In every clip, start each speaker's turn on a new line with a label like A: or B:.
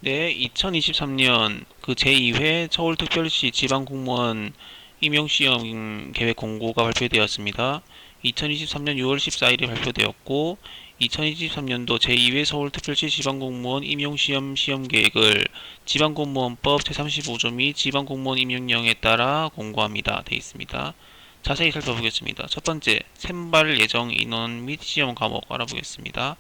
A: 네, 2023년 그 제2회 서울특별시 지방공무원 임용시험 계획 공고가 발표되었습니다. 2023년 6월 14일에 발표되었고, 2023년도 제2회 서울특별시 지방공무원 임용시험 시험계획을 지방공무원법 제35조 및 지방공무원 임용령에 따라 공고합니다. 되어 있습니다. 자세히 살펴보겠습니다. 첫 번째, 선발 예정 인원 및 시험 과목 알아보겠습니다.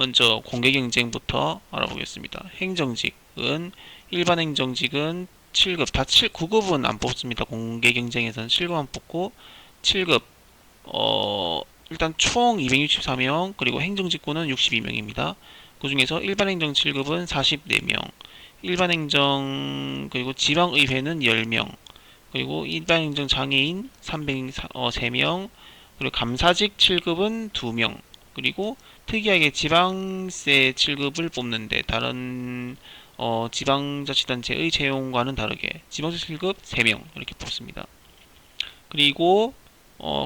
A: 먼저 공개 경쟁부터 알아보겠습니다. 행정직은 일반 행정직은 7급 다 9급은 안 뽑습니다. 공개 경쟁에서는 7급 안 뽑고 7급 일단 총 264명 그리고 행정직구는 62명입니다. 그 중에서 일반 행정 7급은 44명, 일반 행정 그리고 지방의회는 10명, 그리고 일반 행정 장애인 303명, 그리고 감사직 7급은 2명, 그리고 특이하게 지방세 7급을 뽑는데 다른 지방자치단체의 채용과는 다르게 지방세 7급 3명 이렇게 뽑습니다. 그리고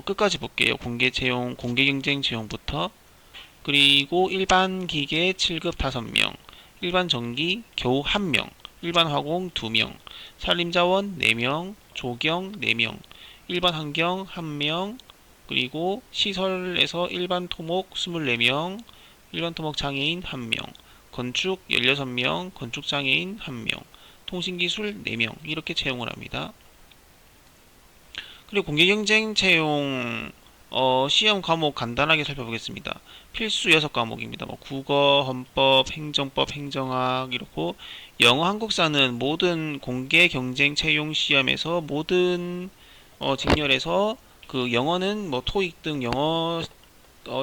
A: 끝까지 볼게요. 공개 채용, 공개 경쟁 채용부터. 그리고 일반 기계 7급 5명, 일반 전기 겨우 1명, 일반 화공 2명, 산림자원 4명, 조경 4명, 일반 환경 1명, 그리고 시설에서 일반 토목 24명, 일반 토목 장애인 1명, 건축 16명, 건축 장애인 1명, 통신기술 4명 이렇게 채용을 합니다. 그리고 공개경쟁 채용 시험 과목 간단하게 살펴보겠습니다. 필수 6과목입니다. 뭐 국어, 헌법, 행정법, 행정학 이렇고 영어, 한국사는 모든 공개 경쟁 채용 시험에서 모든 직렬에서 그 영어는 뭐 토익 등 영어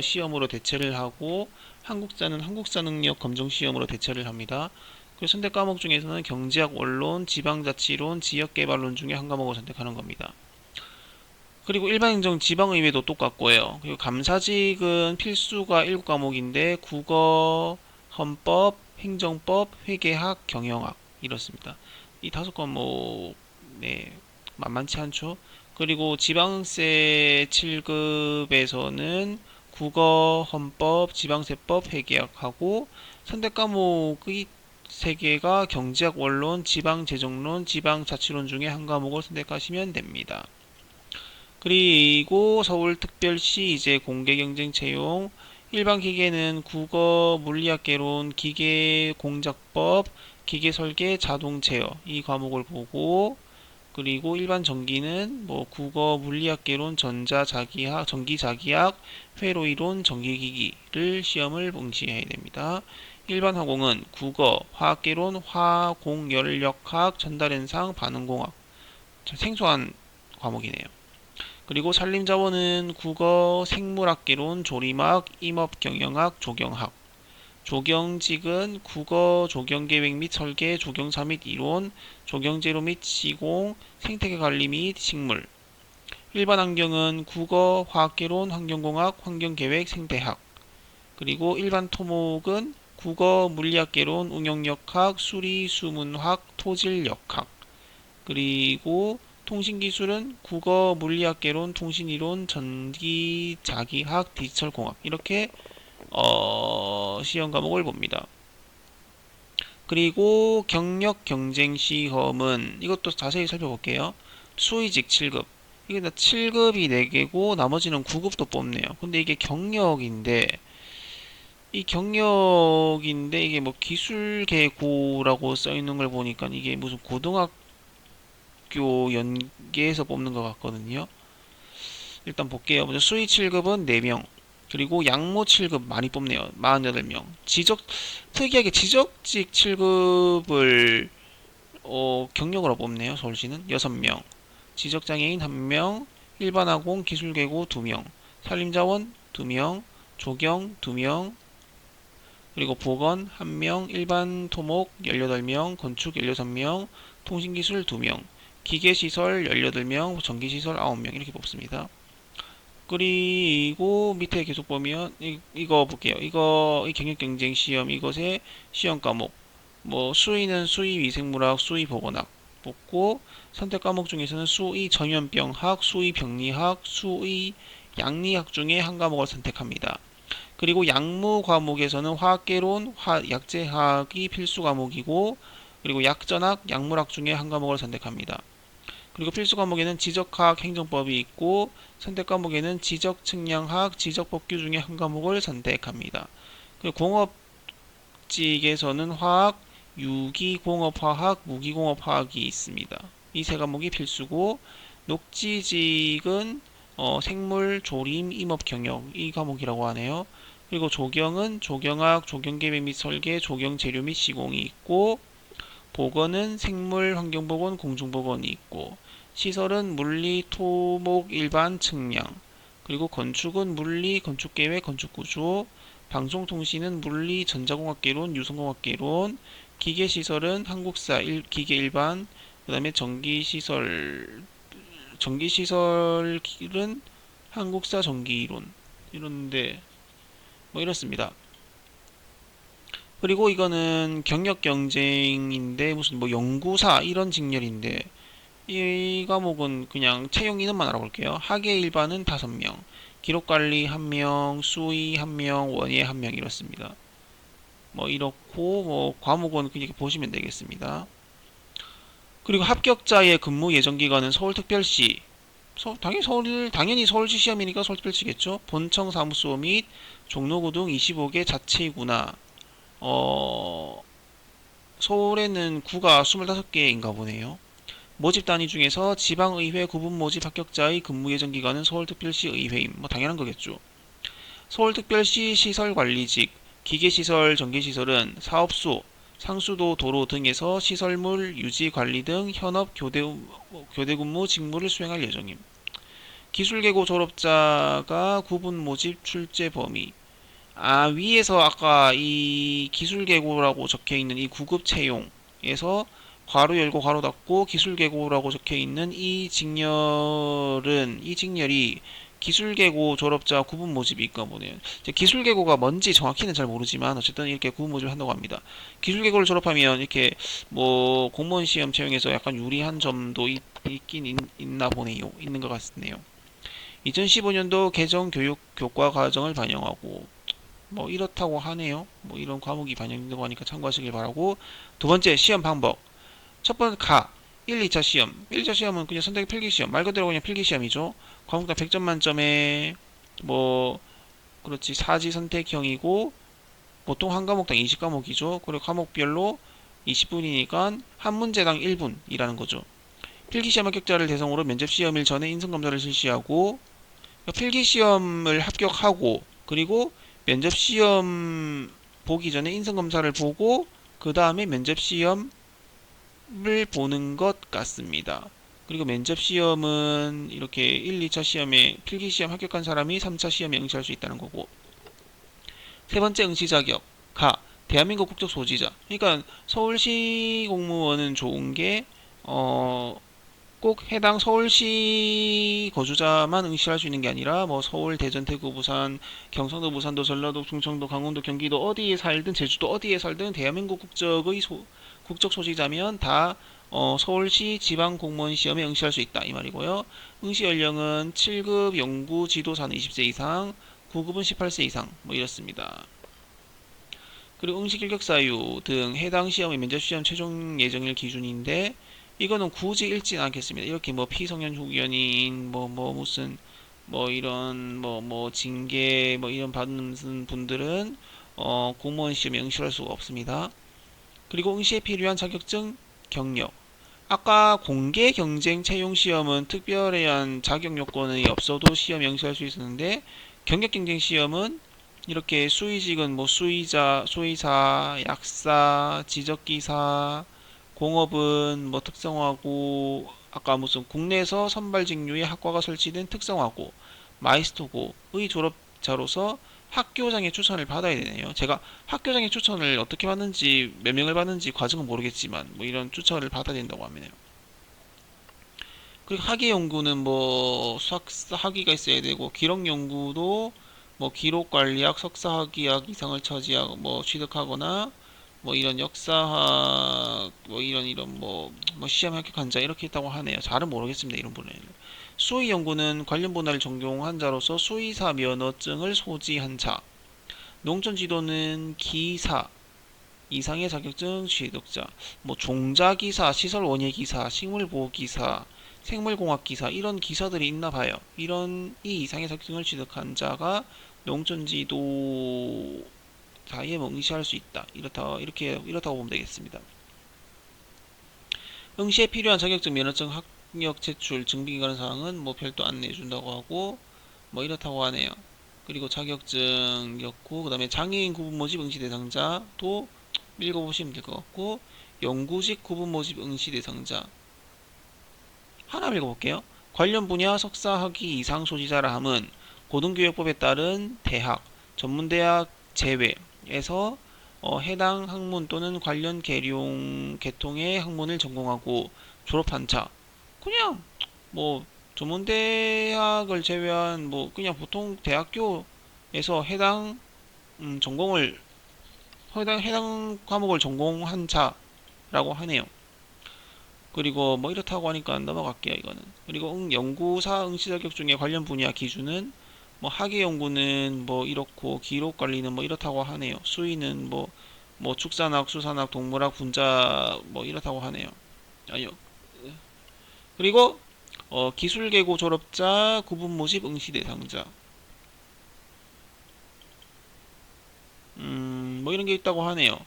A: 시험으로 대체를 하고 한국사는 한국사 능력 검정 시험으로 대체를 합니다. 그리고 선택 과목 중에서는 경제학, 원론, 지방자치론, 지역개발론 중에 한 과목을 선택하는 겁니다. 그리고 일반행정 지방의회도 똑같고요. 그리고 감사직은 필수가 7과목인데 국어, 헌법, 행정법, 회계학, 경영학 이렇습니다. 이 5과목 네, 만만치 않죠. 그리고 지방세 7급에서는 국어, 헌법, 지방세법, 회계학하고 선택 과목의 3개가 경제학, 원론, 지방재정론, 지방자치론 중에 한 과목을 선택하시면 됩니다. 그리고 서울특별시 이제 공개경쟁 채용 일반 기계는 국어, 물리학개론, 기계공작법, 기계설계, 자동 제어 이 과목을 보고 그리고 일반 전기는 뭐 국어, 물리학개론, 전자자기학, 전기자기학, 회로이론, 전기기기를 시험을 응시해야 됩니다. 일반 화공은 국어, 화학개론, 화공열역학, 전달현상, 반응공학 생소한 과목이네요. 그리고 산림자원은 국어, 생물학개론, 조림학, 임업경영학, 조경학. 조경직은 국어, 조경계획 및 설계, 조경사 및 이론, 조경재료 및 시공, 생태계 관리 및 식물. 일반 환경은 국어, 화학개론, 환경공학, 환경계획, 생태학. 그리고 일반 토목은 국어, 물리학개론, 응용역학, 수리, 수문학, 토질역학. 그리고 통신기술은 국어, 물리학개론, 통신이론, 전기, 자기학, 디지털공학 이렇게 시험 과목을 봅니다. 그리고 경력 경쟁 시험은 이것도 자세히 살펴볼게요. 수의직 7급. 이게 7급이 4개고 나머지는 9급도 뽑네요. 근데 이게 경력인데 이 경력인데 이게 뭐 기술계고라고 써 있는 걸 보니까 이게 무슨 고등학교 연계에서 뽑는 것 같거든요. 일단 볼게요. 먼저 수의 7급은 4명. 그리고 양모 7급 많이 뽑네요. 48명. 특이하게 지적직 7급을 경력으로 뽑네요. 서울시는 6명. 지적장애인 1명, 일반화공 기술계고 2명, 산림자원 2명, 조경 2명, 그리고 보건 1명, 일반 토목 18명, 건축 16명, 통신기술 2명, 기계시설 18명, 전기시설 9명 이렇게 뽑습니다. 그리고 밑에 계속 보면 이거 볼게요. 이 경력경쟁 시험 이것의 시험 과목 뭐 수의는 수의 위생물학, 수의 보건학 뽑고 선택 과목 중에서는 수의 전염병학, 수의 병리학, 수의 양리학 중에 한 과목을 선택합니다. 그리고 약무 과목에서는 화학개론, 약제학이 필수 과목이고 그리고 약전학, 약물학 중에 한 과목을 선택합니다. 그리고 필수 과목에는 지적학, 행정법이 있고 선택 과목에는 지적 측량학, 지적법규 중에 한 과목을 선택합니다. 그리고 공업직에서는 화학, 유기공업화학, 무기공업화학이 있습니다. 이 세 과목이 필수고 녹지직은 생물, 조림, 임업 경영 이 과목이라고 하네요. 그리고 조경은 조경학, 조경계획 및 설계, 조경재료 및 시공이 있고 보건은 생물, 환경보건, 공중보건이 있고 시설은 물리, 토목, 일반, 측량 그리고 건축은 물리, 건축계획, 건축구조 방송통신은 물리, 전자공학개론, 유성공학개론 기계시설은 한국사, 기계 일반 그 다음에 전기시설은 한국사 전기이론 이런데 뭐 이렇습니다. 그리고 이거는 경력 경쟁인데 무슨 뭐 연구사 이런 직렬인데 이 과목은 그냥 채용 인원만 알아볼게요. 학예 일반은 5명, 기록관리 1명, 수의 1명, 원예 1명 이렇습니다. 뭐 이렇고 뭐 과목은 그냥 보시면 되겠습니다. 그리고 합격자의 근무 예정 기간은 서울특별시 당연히 서울시 시험이니까 서울특별시겠죠. 본청 사무소 및 종로구 등 25개 자치구나. 어, 서울에는 구가 25개인가 보네요. 모집 단위 중에서 지방의회 구분 모집 합격자의 근무 예정 기간은 서울특별시 의회임. 뭐 당연한 거겠죠. 서울특별시 시설관리직, 기계시설, 전기시설은 사업소, 상수도, 도로 등에서 시설물 유지 관리 등 현업 교대 근무 직무를 수행할 예정임. 기술계고 졸업자가 구분 모집 출제 범위. 위에서 아까 이 기술계고라고 적혀 있는 이 구급 채용에서 괄호 열고 괄호 닫고 기술계고라고 적혀 있는 이 직렬이 기술계고 졸업자 구분 모집이 있까 보네요. 기술계고가 뭔지 정확히는 잘 모르지만 어쨌든 이렇게 구분 모집을 한다고 합니다. 기술계고를 졸업하면 이렇게 뭐 공무원 시험 채용에서 약간 유리한 점도 있긴 있나 보네요. 있는 것 같네요. 2015년도 개정 교육 교과 과정을 반영하고 뭐 이렇다고 하네요. 뭐 이런 과목이 반영된다고 하니까 참고하시길 바라고. 두 번째 시험 방법. 첫 번째 1, 2차 시험. 1, 2차 시험은 그냥 선택 필기 시험. 말 그대로 그냥 필기 시험이죠. 과목당 100점 만점에 뭐 그렇지 사지 선택형이고 보통 한 과목당 20과목이죠. 그리고 과목별로 20분이니까 한 문제당 1분이라는 거죠. 필기시험 합격자를 대상으로 면접시험일 전에 인성검사를 실시하고 필기시험을 합격하고 그리고 면접시험 보기 전에 인성검사를 보고 그 다음에 면접시험을 보는 것 같습니다. 그리고 면접시험은 이렇게 1, 2차 시험에 필기시험 합격한 사람이 3차 시험에 응시할 수 있다는 거고 세 번째 응시 자격 대한민국 국적 소지자. 그러니까 서울시 공무원은 좋은 게 꼭 해당 서울시 거주자만 응시할 수 있는 게 아니라 뭐 서울, 대전, 대구, 부산, 경상도, 무산도, 전라도, 충청도, 강원도, 경기도 어디에 살든 제주도 어디에 살든 대한민국 국적 소지자면 다 서울시 지방 공무원 시험에 응시할 수 있다 이 말이고요. 응시 연령은 7급 연구 지도사는 20세 이상, 9급은 18세 이상 뭐 이렇습니다. 그리고 응시 결격 사유 등 해당 시험의 면접 시험 최종 예정일 기준인데 이거는 굳이 읽지는 않겠습니다. 이렇게 뭐 피성년 후견인 무슨 이런 징계 이런 받는 분들은 공무원 시험에 응시할 수가 없습니다. 그리고 응시에 필요한 자격증 경력. 아까 공개 경쟁 채용 시험은 특별한 자격 요건이 없어도 시험 응시할 수 있었는데 경력 경쟁 시험은 이렇게 수의직은 뭐 수의사, 약사, 지적기사, 공업은 뭐 특성화고 아까 무슨 국내에서 선발 직류의 학과가 설치된 특성화고 마이스터고의 졸업자로서 학교장의 추천을 받아야 되네요. 제가 학교장의 추천을 어떻게 받는지 몇 명을 받는지 과정은 모르겠지만 뭐 이런 추천을 받아야 된다고 하네요. 그리고 학예 연구는 뭐 석사 학위가 있어야 되고 기록 연구도 뭐 기록 관리학, 석사 학위학 이상을 차지하고 뭐 취득하거나 뭐 이런 역사학 뭐 이런 시험 합격한 자 이렇게 있다고 하네요. 잘은 모르겠습니다. 이런 분야는. 수의 연구는 관련 분야를 전공한 자로서 수의사 면허증을 소지한 자. 농촌지도는 기사 이상의 자격증 취득자, 뭐 종자기사, 시설원예기사, 식물보호기사, 생물공학기사 이런 기사들이 있나 봐요. 이런 이 이상의 자격증을 취득한 자가 농촌지도사에 뭐 응시할 수 있다. 이렇다고 보면 되겠습니다. 응시에 필요한 자격증, 면허증, 학력 제출, 증빙기관 사항은 뭐 별도 안내해 준다고 하고 뭐 이렇다고 하네요. 그리고 자격증이었고 그 다음에 장애인 구분 모집 응시 대상자도 읽어보시면 될 것 같고 영구직 구분 모집 응시 대상자 하나 읽어볼게요. 관련 분야 석사 학위 이상 소지자라 함은 고등교육법에 따른 대학, 전문대학 제외에서 해당 학문 또는 관련 계통의 학문을 전공하고 졸업한 차. 그냥 뭐 전문대학을 제외한 뭐 그냥 보통 대학교에서 전공을 해당 과목을 전공한 자라고 하네요. 그리고 뭐 이렇다고 하니까 넘어갈게요, 이거는. 그리고 연구사 응시 자격 중에 관련 분야 기준은 뭐 학예 연구는 뭐 이렇고 기록 관리는 뭐 이렇다고 하네요. 수의는 뭐 축산학, 수산학, 동물학, 분자 뭐 이렇다고 하네요. 아니요. 그리고 기술계고 졸업자, 구분 모집 응시 대상자. 뭐 이런 게 있다고 하네요.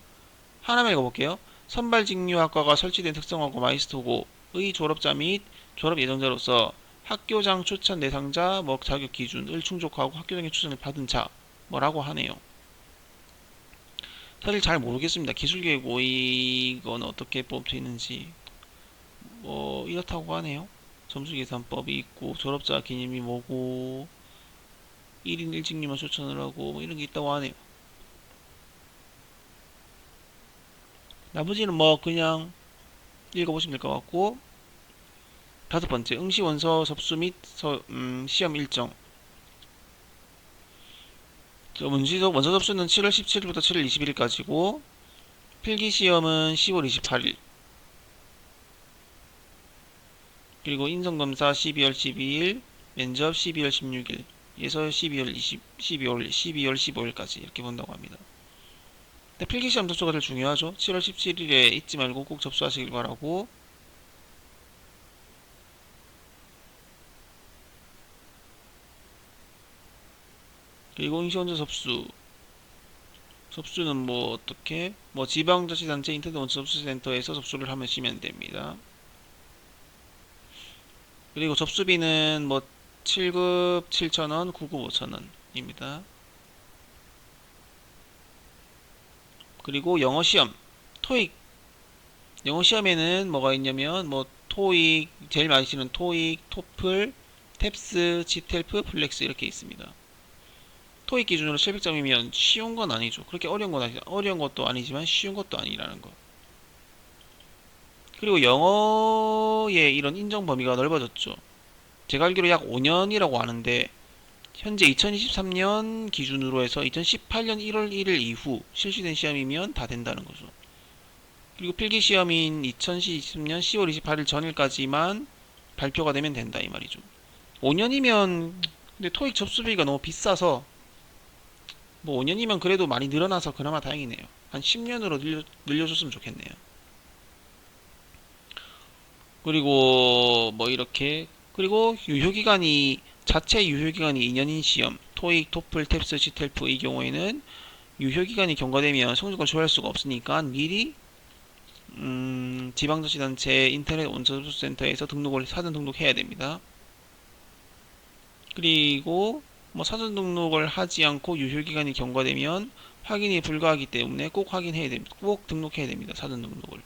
A: 하나만 읽어볼게요. 선발직류학과가 설치된 특성화고 마이스터고의 졸업자 및 졸업 예정자로서 학교장 추천 대상자 뭐 자격 기준을 충족하고 학교장의 추천을 받은 자 뭐라고 하네요. 사실 잘 모르겠습니다. 기술계고 이건 어떻게 뽑히는지 뭐 이렇다고 하네요. 점수계산법이 있고 졸업자 개념이 뭐고 1인 1직류만 추천을 하고 뭐 이런 게 있다고 하네요. 나머지는 뭐 그냥 읽어보시면 될 것 같고 다섯 번째 응시 원서 접수 및 시험 일정. 원서 접수는 7월 17일부터 7월 21일까지고 필기 시험은 10월 28일. 그리고 인성검사 12월 12일, 면접 12월 16일, 에서 12월 15일까지 이렇게 본다고 합니다. 근데 필기시험 접수가 제일 중요하죠. 7월 17일에 잊지 말고 꼭 접수하시길 바라고. 그리고 응시원서 접수는 뭐 어떻게 뭐 지방자치단체 인터넷 원서 접수센터에서 접수를 하시면 됩니다. 그리고 접수비는 뭐 7급 7,000원, 9급 5,000원입니다. 그리고 영어시험, 토익. 영어시험에는 뭐가 있냐면 뭐 토익, 제일 많이 쓰는 토익, 토플, 탭스, 지텔프, 플렉스 이렇게 있습니다. 토익 기준으로 700점이면 쉬운 건 아니죠. 그렇게 어려운 것도 아니지만 쉬운 것도 아니라는 거. 그리고 영어의 이런 인정 범위가 넓어졌죠. 제가 알기로 약 5년이라고 아는데 현재 2023년 기준으로 해서 2018년 1월 1일 이후 실시된 시험이면 다 된다는 거죠. 그리고 필기시험인 2020년 10월 28일 전일까지만 발표가 되면 된다 이 말이죠. 5년이면 근데 토익 접수비가 너무 비싸서 뭐 5년이면 그래도 많이 늘어나서 그나마 다행이네요. 한 10년으로 늘려줬으면 좋겠네요. 그리고 뭐 이렇게 그리고 자체 유효기간이 2년인 시험 토익, 토플, 탭스, 시텔프 이 경우에는 유효기간이 경과되면 성적을 조회할 수가 없으니까 미리 지방자치단체 인터넷 원서접수센터에서 사전 등록해야 됩니다. 그리고 뭐 사전 등록을 하지 않고 유효기간이 경과되면 확인이 불가하기 때문에 꼭 확인해야 됩니다. 꼭 등록해야 됩니다. 사전 등록을.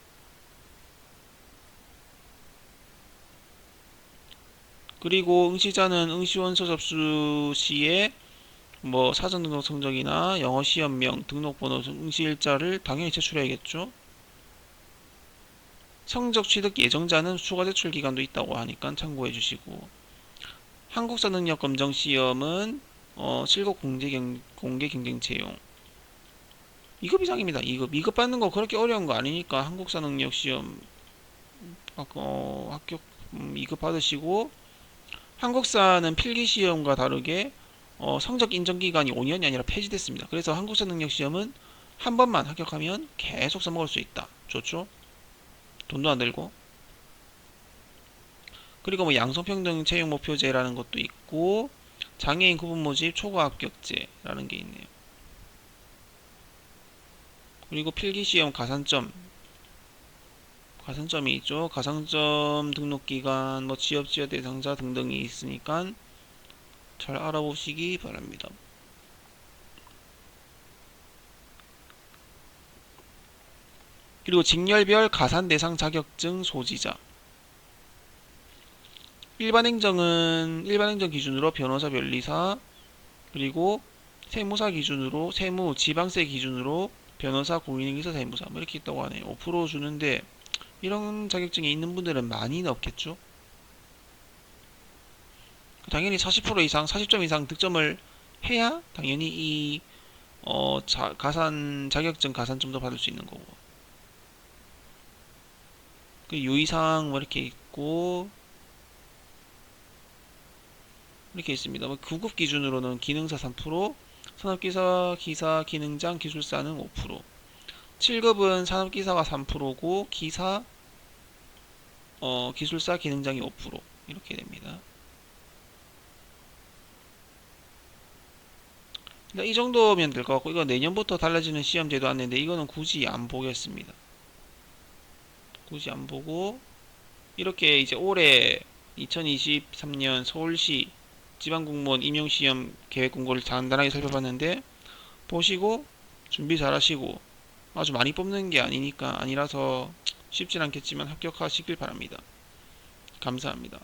A: 그리고 응시자는 응시원서 접수 시에 뭐 사전 등록 성적이나 영어 시험명, 등록번호, 응시일자를 당연히 제출해야겠죠. 성적 취득 예정자는 추가 제출 기간도 있다고 하니까 참고해 주시고 한국사 능력 검정 시험은 7급 공개 경쟁 채용 2급 이상입니다. 2급 받는 거 그렇게 어려운 거 아니니까 한국사 능력 시험 합격 2급 받으시고 한국사는 필기 시험과 다르게 성적 인정 기간이 5년이 아니라 폐지됐습니다. 그래서 한국사 능력 시험은 한 번만 합격하면 계속 써먹을 수 있다. 좋죠? 돈도 안 들고. 그리고 뭐 양성평등 채용 목표제라는 것도 있고 장애인 구분 모집 초과 합격제라는 게 있네요. 그리고 필기시험 가산점이 있죠. 가산점 등록기간, 뭐 지역지원 대상자 등등이 있으니까 잘 알아보시기 바랍니다. 그리고 직렬별 가산 대상 자격증 소지자. 일반행정 기준으로 변호사, 변리사, 그리고 세무사 기준으로 지방세 기준으로 변호사, 공인중개사, 세무사 뭐 이렇게 있다고 하네요. 5% 주는데 이런 자격증이 있는 분들은 많이는 없겠죠. 당연히 40% 이상, 40점 이상 득점을 해야 당연히 이 자격증 가산점도 받을 수 있는 거고. 그 유의사항 뭐 이렇게 있고 이렇게 있습니다. 뭐 9급 기준으로는 기능사 3%, 산업기사, 기사, 기능장, 기술사는 5%. 7급은 산업기사가 3%고 기사, 기술사, 기능장이 5% 이렇게 됩니다. 이 정도면 될 것 같고 이거 내년부터 달라지는 시험제도 안내인데 이거는 굳이 안 보겠습니다. 굳이 안 보고 이렇게 이제 올해 2023년 서울시 지방공무원 임용시험 계획 공고를 간단하게 살펴봤는데 보시고 준비 잘 하시고 아주 많이 뽑는 게 아니라서 쉽진 않겠지만 합격하시길 바랍니다. 감사합니다.